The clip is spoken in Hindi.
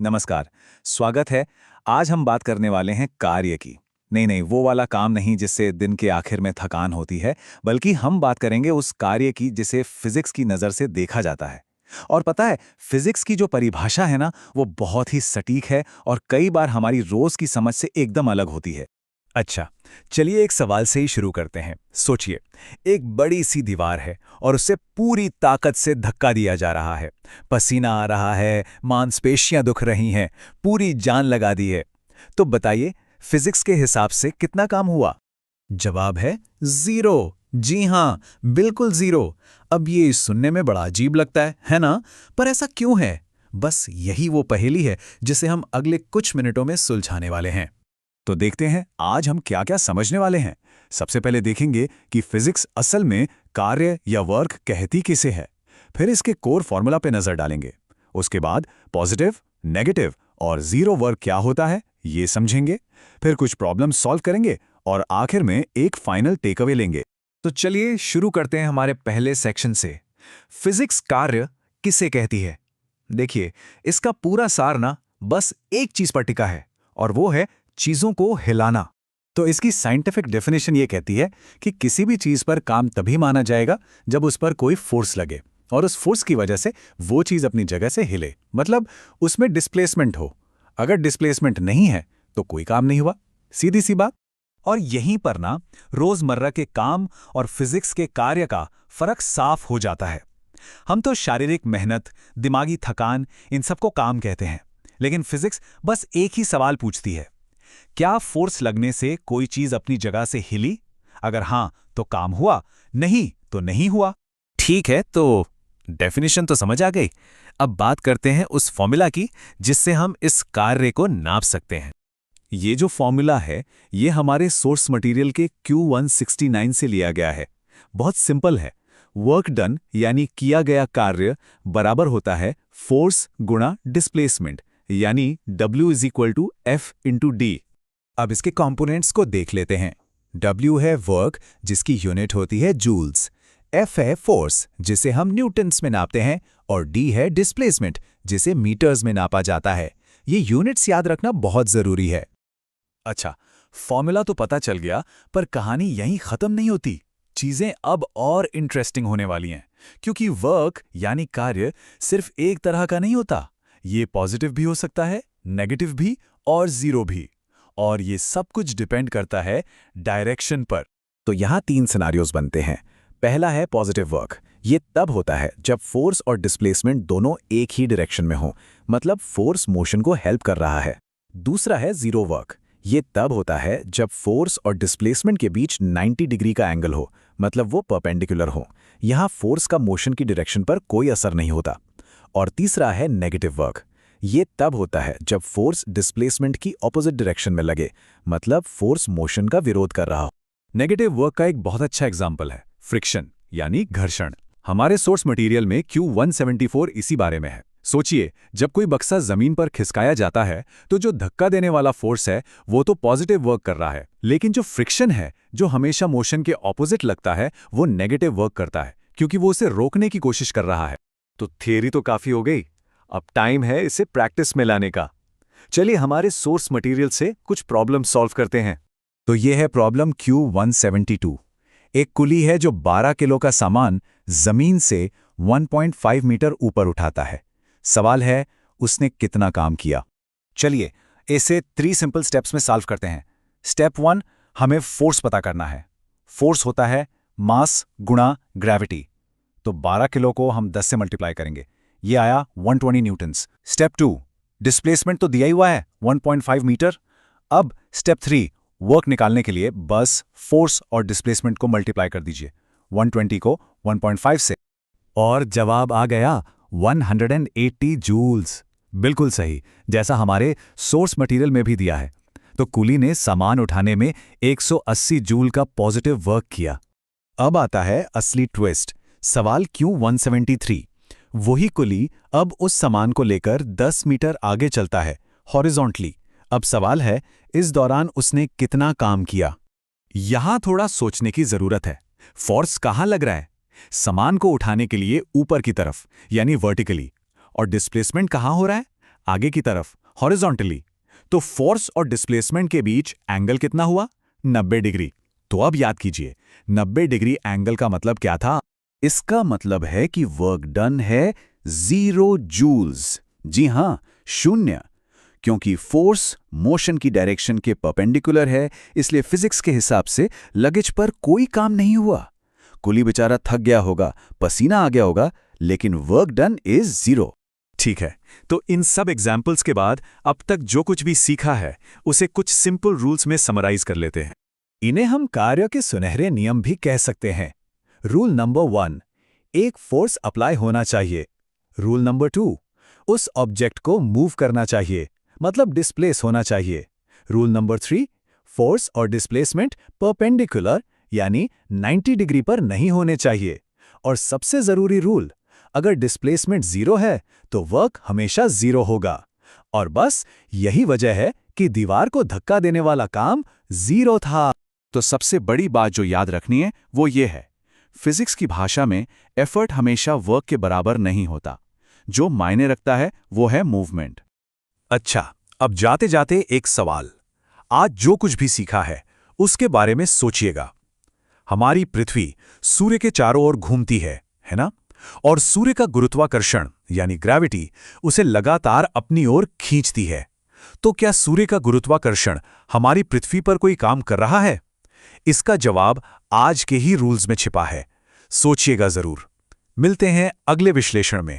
नमस्कार। स्वागत है। आज हम बात करने वाले हैं कार्य की। नहीं, वो वाला काम नहीं जिससे दिन के आखिर में थकान होती है, बल्कि हम बात करेंगे उस कार्य की जिसे फिजिक्स की नज़र से देखा जाता है। और पता है, फिजिक्स की जो परिभाषा है ना, वो बहुत ही सटीक है और कई बार हमारी रोज़ की समझ से एकदम अलग होती है। अच्छा, चलिए एक सवाल से ही शुरू करते हैं। सोचिए, एक बड़ी सी दीवार है और उसे पूरी ताकत से धक्का दिया जा रहा है। पसीना आ रहा है, मांसपेशियां दुख रही हैं, पूरी जान लगा दी है। तो बताइए, फिजिक्स के हिसाब से कितना काम हुआ? जवाब है ज़ीरो। जी हाँ, बिल्कुल ज़ीरो। अब ये सुनने में बड़ा अजीब लगता है ना? पर ऐसा क्यों है? बस यही वो पहेली है जिसे हम अगले कुछ मिनटों में सुलझाने वाले हैं। तो देखते हैं आज हम क्या क्या समझने वाले हैं। सबसे पहले देखेंगे कि फिजिक्स असल में कार्य या वर्क कहती किसे है। फिर इसके कोर फॉर्मूला पे नजर डालेंगे। उसके बाद पॉजिटिव, नेगेटिव और जीरो वर्क क्या होता है ये समझेंगे। फिर कुछ प्रॉब्लम सॉल्व करेंगे और आखिर में एक फाइनल टेक अवे लेंगे। तो चलिए शुरू करते हैं हमारे पहले सेक्शन से। फिजिक्स कार्य किसे कहती है? देखिए, इसका पूरा सार ना बस एक चीज पर टिका है और वो है चीजों को हिलाना। तो इसकी साइंटिफिक डेफिनेशन ये कहती है कि किसी भी चीज पर काम तभी माना जाएगा जब उस पर कोई फोर्स लगे और उस फोर्स की वजह से वो चीज अपनी जगह से हिले, मतलब उसमें डिस्प्लेसमेंट हो। अगर डिस्प्लेसमेंट नहीं है तो कोई काम नहीं हुआ। सीधी सी बात। और यहीं पर ना रोजमर्रा के काम और फिजिक्स के कार्य का फर्क साफ हो जाता है। हम तो शारीरिक मेहनत, दिमागी थकान, इन सबको काम कहते हैं, लेकिन फिजिक्स बस एक ही सवाल पूछती है, क्या फोर्स लगने से कोई चीज अपनी जगह से हिली? अगर हां तो काम हुआ, नहीं तो नहीं हुआ। ठीक है, तो डेफिनेशन तो समझ आ गई। अब बात करते हैं उस फॉर्मूला की जिससे हम इस कार्य को नाप सकते हैं। ये जो फॉर्मूला है ये हमारे सोर्स मटेरियल के Q169 से लिया गया है। बहुत सिंपल है। वर्क डन यानी किया गया कार्य बराबर होता है फोर्स गुणा डिस्प्लेसमेंट, यानी W is equal to F into D. अब इसके कंपोनेंट्स को देख लेते हैं। W है वर्क जिसकी यूनिट होती है जूल्स, F है फोर्स जिसे हम न्यूटन्स में नापते हैं और D है डिस्प्लेसमेंट जिसे मीटर्स में नापा जाता है। ये यूनिट्स याद रखना बहुत जरूरी है। अच्छा, फॉर्मूला तो पता चल गया, पर कहानी यहीं खत्म नहीं होती। चीजें अब और इंटरेस्टिंग होने वाली हैं, क्योंकि वर्क यानी कार्य सिर्फ एक तरह का नहीं होता। ये पॉजिटिव भी हो सकता है, नेगेटिव भी और जीरो भी। और ये सब कुछ डिपेंड करता है डायरेक्शन पर। तो यहाँ 3 सिनारियोज बनते हैं। पहला है पॉजिटिव वर्क। ये तब होता है जब फोर्स और डिस्प्लेसमेंट दोनों एक ही डायरेक्शन में हो, मतलब फोर्स मोशन को हेल्प कर रहा है। दूसरा है जीरो वर्क। ये तब होता है जब फोर्स और डिस्प्लेसमेंट के बीच 90 डिग्री का एंगल हो, मतलब वो परपेंडिकुलर हो। यहाँ फोर्स का मोशन की डायरेक्शन पर कोई असर नहीं होता। और तीसरा है नेगेटिव वर्क। ये तब होता है जब फोर्स डिस्प्लेसमेंट की ऑपोजिट डायरेक्शन में लगे, मतलब फोर्स मोशन का विरोध कर रहा हो। नेगेटिव वर्क का एक बहुत अच्छा एग्जाम्पल है फ्रिक्शन यानी घर्षण। हमारे सोर्स मटेरियल में Q174 इसी बारे में है। सोचिए, जब कोई बक्सा जमीन पर खिसकाया जाता है तो जो धक्का देने वाला फोर्स है वो तो पॉजिटिव वर्क कर रहा है, लेकिन जो फ्रिक्शन है, जो हमेशा मोशन के ऑपोजिट लगता है, वो नेगेटिव वर्क करता है, क्योंकि वो उसे रोकने की कोशिश कर रहा है। तो थियरी तो काफी हो गई, अब टाइम है इसे प्रैक्टिस में लाने का। चलिए हमारे सोर्स मटेरियल से कुछ प्रॉब्लम सॉल्व करते हैं। तो ये है प्रॉब्लम Q172। एक कुली है जो 12 किलो का सामान जमीन से 1.5 मीटर ऊपर उठाता है। सवाल है, उसने कितना काम किया? चलिए इसे 3 सिंपल स्टेप्स में सॉल्व करते हैं। स्टेप 1, हमें फोर्स पता करना है। फोर्स होता है मास गुणा ग्रेविटी। तो 12 किलो को हम 10 से मल्टीप्लाई करेंगे, ये आया 120 न्यूटन्स। स्टेप 2, डिस्प्लेसमेंट तो दिया ही हुआ है 1.5 मीटर। अब स्टेप 3, वर्क निकालने के लिए बस फोर्स और डिस्प्लेसमेंट को मल्टीप्लाई कर दीजिए, 120 को 1.5 से, और जवाब आ गया 180 जूल्स। बिल्कुल सही, जैसा हमारे सोर्स मटेरियल में भी दिया है। तो कुली ने सामान उठाने में 180 जूल का पॉजिटिव वर्क किया। अब आता है असली ट्विस्ट। सवाल Q173। वही कुली अब उस सामान को लेकर 10 मीटर आगे चलता है हॉरिजॉन्टली। अब सवाल है, इस दौरान उसने कितना काम किया? यहां थोड़ा सोचने की जरूरत है। फोर्स कहां लग रहा है? सामान को उठाने के लिए ऊपर की तरफ यानी वर्टिकली। और डिस्प्लेसमेंट कहां हो रहा है? आगे की तरफ हॉरिजॉन्टली। तो फोर्स और डिस्प्लेसमेंट के बीच एंगल कितना हुआ? 90 डिग्री। तो अब याद कीजिए, 90 डिग्री एंगल का मतलब क्या था? इसका मतलब है कि वर्क डन है 0 जूल्स। जी हां, 0। क्योंकि फोर्स मोशन की डायरेक्शन के परपेंडिकुलर है, इसलिए फिजिक्स के हिसाब से लगेज पर कोई काम नहीं हुआ। कुली बेचारा थक गया होगा, पसीना आ गया होगा, लेकिन वर्क डन इज 0। ठीक है, तो इन सब एग्जाम्पल्स के बाद अब तक जो कुछ भी सीखा है उसे कुछ सिंपल रूल्स में समराइज कर लेते हैं। इन्हें हम कार्य के सुनहरे नियम भी कह सकते हैं। रूल नंबर 1, एक फोर्स अप्लाई होना चाहिए। रूल नंबर 2, उस ऑब्जेक्ट को मूव करना चाहिए, मतलब डिस्प्लेस होना चाहिए। रूल नंबर 3, फोर्स और डिस्प्लेसमेंट परपेंडिकुलर यानी 90 डिग्री पर नहीं होने चाहिए। और सबसे जरूरी रूल, अगर डिस्प्लेसमेंट 0 है तो वर्क हमेशा 0 होगा। और बस यही वजह है कि दीवार को धक्का देने वाला काम 0 था। तो सबसे बड़ी बात जो याद रखनी है वो ये है, फिजिक्स की भाषा में एफर्ट हमेशा वर्क के बराबर नहीं होता। जो मायने रखता है वो है मूवमेंट। अच्छा, अब जाते जाते एक सवाल। आज जो कुछ भी सीखा है उसके बारे में सोचिएगा। हमारी पृथ्वी सूर्य के चारों ओर घूमती है ना? और सूर्य का गुरुत्वाकर्षण यानी ग्रेविटी उसे लगातार अपनी ओर खींचती है। तो क्या सूर्य का गुरुत्वाकर्षण हमारी पृथ्वी पर कोई काम कर रहा है? इसका जवाब आज के ही रूल्स में छिपा है। सोचिएगा जरूर। मिलते हैं अगले विश्लेषण में।